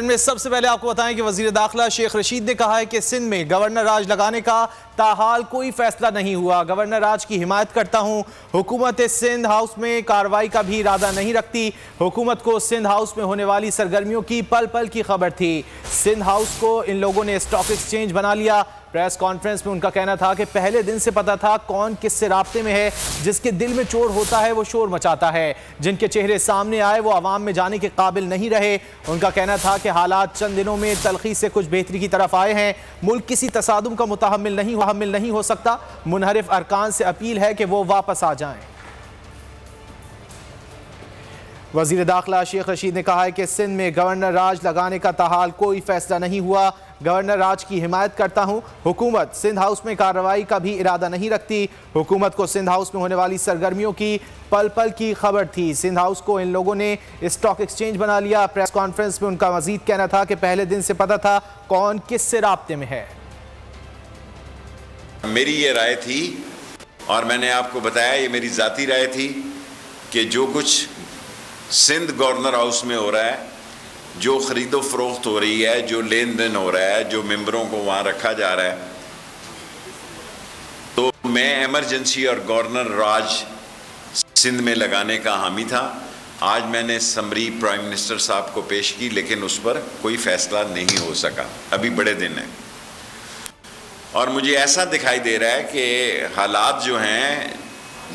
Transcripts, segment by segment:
में सबसे पहले आपको बताएं कि वजीर दाखिला शेख रशीद ने कहा है कि सिंध में गवर्नर राज लगाने का ताहाल कोई फैसला नहीं हुआ। गवर्नर राज की हिमायत करता हूं। हुकूमत सिंध हाउस में कार्रवाई का भी इरादा नहीं रखती। हुकूमत को सिंध हाउस में होने वाली सरगर्मियों की पल पल की खबर थी। सिंध हाउस को इन लोगों ने स्टॉक एक्सचेंज बना लिया। प्रेस कॉन्फ्रेंस में उनका कहना था कि पहले दिन से पता था कौन किससे राब्ते में है। जिसके दिल में चोर होता है वो शोर मचाता है। जिनके चेहरे सामने आए वो अवाम में जाने के काबिल नहीं रहे। उनका कहना था कि हालात चंद दिनों में तलखी से कुछ बेहतरी की तरफ आए हैं। मुल्क किसी तसादुम का मुतहम्मिल नहीं हो सकता। मुनहरिफ अरकान से अपील है कि वो वापस आ जाएं। वजीर दाखिला शेख रशीद ने कहा है कि सिंध में गवर्नर राज लगाने का ताहाल कोई फैसला नहीं हुआ। गवर्नर राज की हिमायत करता हूं। हुकूमत सिंध हाउस में कार्रवाई का भी इरादा नहीं रखती। हुकूमत को सिंध हाउस में होने वाली सरगर्मियों की पल पल की खबर थी। सिंध हाउस को इन लोगों ने स्टॉक एक्सचेंज बना लिया। प्रेस कॉन्फ्रेंस में उनका मजीद कहना था कि पहले दिन से पता था कौन किससे राब्ते में है। मेरी ये राय थी और मैंने आपको बताया ये मेरी जाती राय थी कि जो कुछ सिंध गवर्नर हाउस में हो रहा है, जो ख़रीदो फरोख्त हो रही है, जो लेन देन हो रहा है, जो मेंबरों को वहाँ रखा जा रहा है, तो मैं इमरजेंसी और गवर्नर राज सिंध में लगाने का हामी था। आज मैंने समरी प्राइम मिनिस्टर साहब को पेश की, लेकिन उस पर कोई फैसला नहीं हो सका। अभी बड़े दिन हैं और मुझे ऐसा दिखाई दे रहा है कि हालात जो हैं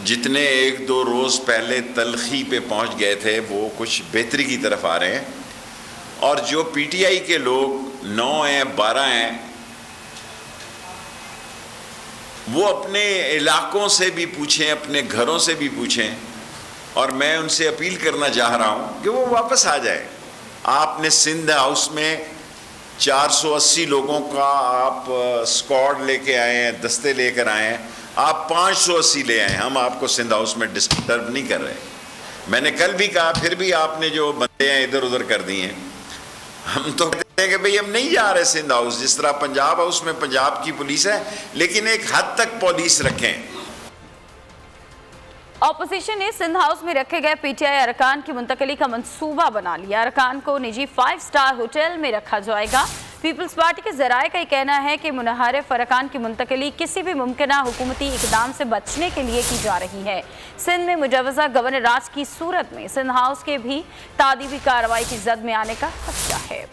जितने एक दो रोज़ पहले तलखी पे पहुंच गए थे वो कुछ बेहतरी की तरफ आ रहे हैं। और जो पीटीआई के लोग 9 हैं 12 हैं वो अपने इलाकों से भी पूछें, अपने घरों से भी पूछें और मैं उनसे अपील करना चाह रहा हूं कि वो वापस आ जाए। आपने सिंध हाउस में 480 लोगों का आप स्क्वाड लेके आए हैं, दस्ते लेकर आए हैं, आप 580 ले आए। हम आपको सिंध हाउस में डिस्टर्ब नहीं कर रहे। मैंने कल भी कहा, फिर भी आपने जो बंदे हैं इधर उधर कर दिए हैं। हम तो कहते हैं कि भाई हम नहीं जा रहे सिंध हाउस। जिस तरह पंजाब हाउस में पंजाब की पुलिस है, लेकिन एक हद तक पुलिस रखें। ऑपोजिशन ने सिंध हाउस में रखे गए पीटीआई अरकान की मुंतकली का मंसूबा बना लिया। अरकान को निजी 5 स्टार होटल में रखा जाएगा। पीपल्स पार्टी के जराये का कहना है कि मुनहरिफ अरकान की मुंतकली किसी भी मुमकिन हुकूमती इकदाम से बचने के लिए की जा रही है। सिंध में मुजवजा गवर्नर राज की सूरत में सिंध हाउस के भी तादीबी कार्रवाई की जद में आने का खदशा है।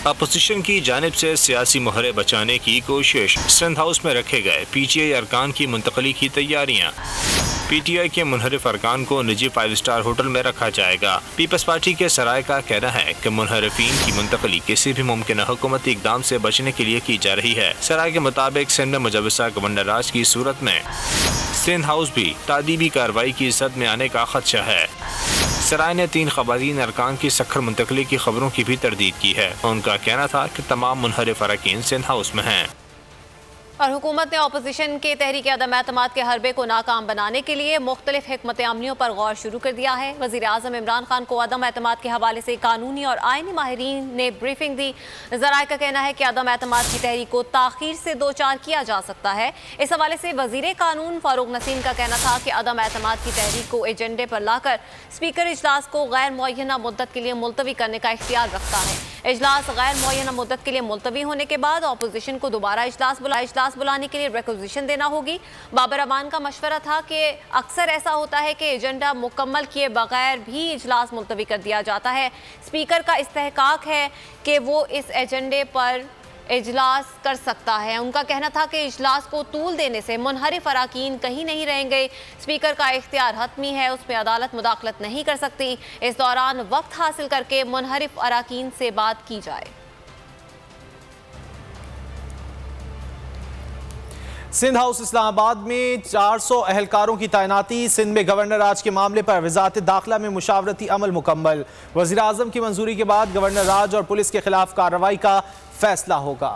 अपोजिशन की जानिब से सियासी मोहरे बचाने की कोशिश। सिंध हाउस में रखे गए पीटीआई अरकान की मुंतकली की तैयारियां। पीटीआई के मुनहरिफ अरकान को निजी 5 स्टार होटल में रखा जाएगा। पीपल्स पार्टी के सराय का कहना है कि मुनहरिफीन की मुंतकली किसी भी मुमकिन हुकूमती इकदाम से बचने के लिए की जा रही है। सराय के मुताबिक सिंध में मुजवजा गवर्नर राज की सूरत में सिंध हाउस भी तादीबी कार्रवाई की जद में आने का खदशा है। सराय ने 3 ख़वातीन अरकान की सख्र मुंतकली की खबरों की भी तरदीद की है। उनका कहना था कि तमाम मुनहरिफ अरकान सिंध हाउस में हैं। और हुकूमत ने अपोजिशन के तहरीक अदम एतमाद के हरबे को नाकाम बनाने के लिए मुख्तलिफ हिकमत अमलियों पर गौर शुरू कर दिया है। वज़ीर आज़म इमरान खान को अदम एतमाद के हवाले से कानूनी और आइनी माहिरीन ने ब्रीफिंग दी। ज़राए का कहना है कि अदम एतमाद की तहरीक को ताख़ीर से 2-4 किया जा सकता है। इस हवाले से वज़ीर कानून फारूक नसीम का कहना था कि अदम एतमाद की तहरीक को एजेंडे पर लाकर स्पीकर इजलास को गैर मुअय्यना मुद्दत के लिए मुलतवी करने का इख्तियार रखता है। इजलास गैर मुअय्यना मुद्दत के लिए मुलतवी होने के बाद अपोजिशन को दोबारा इजलास बुलाने के लिए रिक्वेजिशन देना होगी। बाबर अमान का मशवरा था कि अक्सर ऐसा होता है कि एजेंडा मुकम्मल किए बगैर भी इजलास मुलतवी कर दिया जाता है। स्पीकर का इस्तेहकाक है कि वो इस एजेंडे पर इजलास कर सकता है। उनका कहना था कि इजलास को तूल देने से मुनहरिफ अरकान कहीं नहीं रहेंगे। स्पीकर का इख्तियार हतमी है, उसमें अदालत मुदाखलत नहीं कर सकती। इस दौरान वक्त हासिल करके मुनहरिफ अरकान से बात की जाए। सिंध हाउस इस्लामाबाद में 400 अहलकारों की तैनाती। सिंध में गवर्नर राज के मामले पर वजारत दाखिला में मुशावरती अमल मुकम्मल। वज़ीर आज़म की मंजूरी के बाद गवर्नर राज और पुलिस के खिलाफ कार्रवाई का फैसला होगा।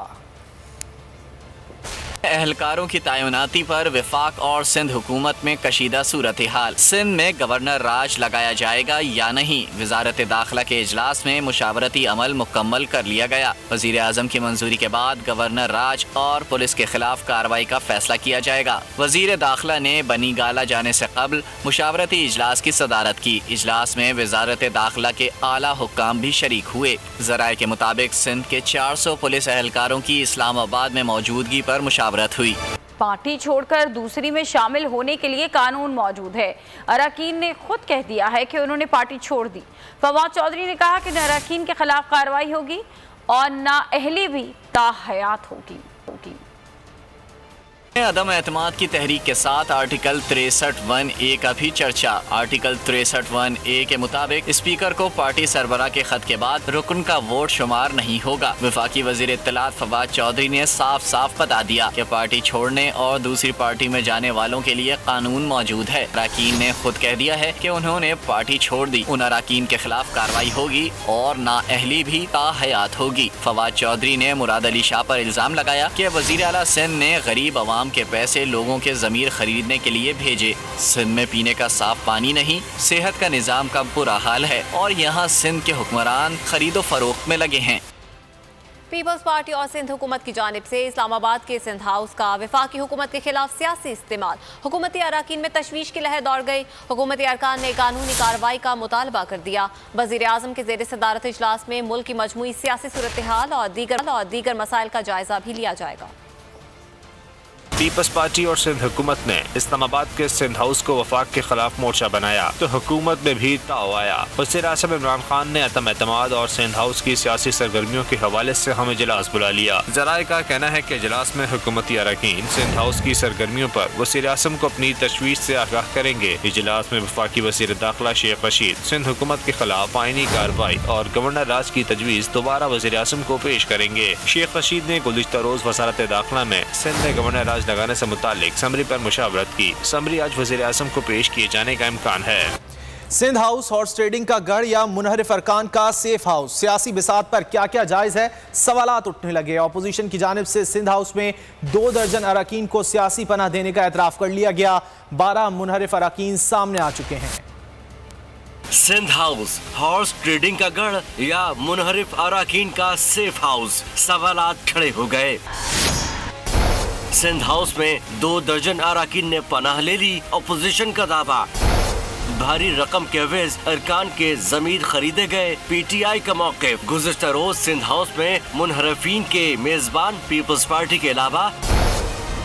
एहलकारों की तैनाती पर वफाक और सिंध हुकूमत में कशीदा सूरत हाल। सिंध में गवर्नर राज लगाया जाएगा या नहीं, वजारत दाखिला के इजलास में मुशावरती अमल मुकम्मल कर लिया गया। वजीर आजम की मंजूरी के बाद गवर्नर राज और पुलिस के खिलाफ कार्रवाई का फैसला किया जाएगा। वजीर दाखिला ने बनी गाला जाने से कबल मुशावरती इजलास की सदारत की। इजलास में वजारत दाखिला के आला हुक्काम भी शरीक हुए। जराये के मुताबिक सिंध के 400 पुलिस एहलकारों की इस्लामाबाद में मौजूदगी पर मुशावरत हुई। पार्टी छोड़कर दूसरी में शामिल होने के लिए कानून मौजूद है। अरकान ने खुद कह दिया है कि उन्होंने पार्टी छोड़ दी। फवाद चौधरी ने कहा कि न अरकान के खिलाफ कार्रवाई होगी और नाअहली भी ताहयात होगी। अदम एतमाद की तहरीक के साथ आर्टिकल 63(1)(a) का भी चर्चा। आर्टिकल 63(1)(a) के मुताबिक स्पीकर को पार्टी सरबराह के खत के बाद रुकन का वोट शुमार नहीं होगा। वफाकी वजीर इत्तलात फवाद चौधरी ने साफ साफ बता दिया कि पार्टी छोड़ने और दूसरी पार्टी में जाने वालों के लिए कानून मौजूद है। अरकान ने खुद कह दिया है कि उन्होंने पार्टी छोड़ दी। उन अरकान के खिलाफ कार्रवाई होगी और नाअहली भी ताहयात होगी। फवाद चौधरी ने मुराद अली शाह पर इल्जाम लगाया कि वजीर आला सिंध ने गरीब अवाम के पैसे लोगों के जमीर खरीदने के लिए भेजे। सिंध में पीने का साफ पानी नहीं, सेहत का निजाम का बुरा हाल है और यहाँ सिंध के हुक्मरान खरीदो फरोख्त में लगे हैं। पीपल्स पार्टी और सिंध हुकूमत की जानिब से इस्लामाबाद के सिंध हाउस का वफाकी हुकूमत के खिलाफ सियासी इस्तेमाल। हुकूमती अरकान में तशवीश की लहर दौड़ गई। हुकूमती अरकान ने कानूनी कार्रवाई का मुतालबा कर दिया। वजीर आजम के जेर सदारत इजलास में मुल्क की मजमूई सियासी सूरत हाल और दीगर मसाइल का जायजा भी लिया जाएगा। पीपल्स पार्टी और सिंध हुकूमत ने इस्लामाबाद के सिंध हाउस को वफाक के खिलाफ मोर्चा बनाया तो हुकूमत में भी ताव आया। वज़ीर आज़म इमरान खान ने अदम एतमाद और सिंध हाउस की सियासी सरगर्मियों के हवाले से हम इजलास बुला लिया। जराये का कहना है कि इजलास में हुकूमती अरकान सिंध हाउस की सरगर्मियों पर वज़ीर आज़म को अपनी तशवीश से आगाह करेंगे। इजलास में वफाकी वज़ीर दाखिला शेख रशीद सिंध हुकूमत के खिलाफ आईनी कार्रवाई और गवर्नर राज की तजवीज़ दोबारा वज़ीर आज़म को पेश करेंगे। शेख रशीद ने गुज़िश्ता रोज वज़ारत दाखिला में सिंध में गवर्नर राज लगाने से मुतालिक समरी पर मुशावरत की। समरी आज वज़ीर आज़म को पेश किए जाने का इम्कान है। सिंध हाउस हॉर्स ट्रेडिंग का गढ़ या मुनहरिफ अरकान का सेफ हाउस, सियासी बिसात पर क्या क्या जायज़ है, सवालात उठने लगे। अपोजिशन की जानिब से सिंध हाउस में 2 दर्जन अरकान को सियासी पनाह देने का एतराफ़ कर लिया गया। 12 मुनहरिफ अरकान सामने आ चुके हैं। सिंध हाउस हॉर्स ट्रेडिंग का गढ़ या मुनहरिफ अरकान का सेफ हाउस, सवालात खड़े हो गए। सिंध हाउस में 2 दर्जन अरकान ने पनाह ले ली। अपोजिशन का दावा, भारी रकम के एवज अरकान के जमीर खरीदे गए। पीटीआई का मौक़िफ़, गुज़िश्ता रोज सिंध हाउस में मुनहरफीन के मेजबान पीपल्स पार्टी के अलावा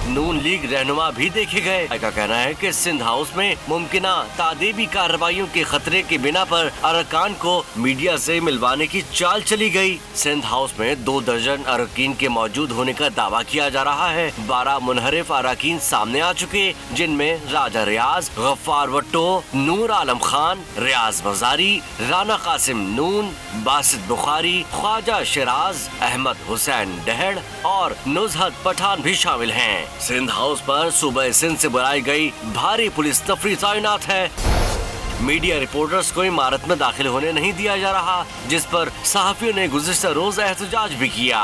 नून लीग रहनुमा भी देखे गए। का कहना है कि सिंध हाउस में मुमकिना तादीबी कार्रवाइयों के खतरे की बिना पर अरकान को मीडिया से मिलवाने की चाल चली गई। सिंध हाउस में 2 दर्जन अरकान के मौजूद होने का दावा किया जा रहा है। 12 मुनहरिफ अरकान सामने आ चुके, जिनमें राजा रियाज, गफ्फार भुट्टो, नूर आलम खान, रियाज मजारी, राना कासिम नून, बासित बुखारी, ख्वाजा शिराज, अहमद हुसैन डहड़ और नुज़हत पठान भी शामिल हैं। सिंध हाउस पर सूबे सिंध से बुलाई गई भारी पुलिस तफरी तैनात है। मीडिया रिपोर्टर्स को इमारत में दाखिल होने नहीं दिया जा रहा, जिस पर सहाफियों ने गुज़िश्ता रोज एहतजाज भी किया।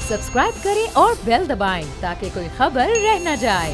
सब्सक्राइब करें और बेल दबाएं ताकि कोई खबर रह न जाए।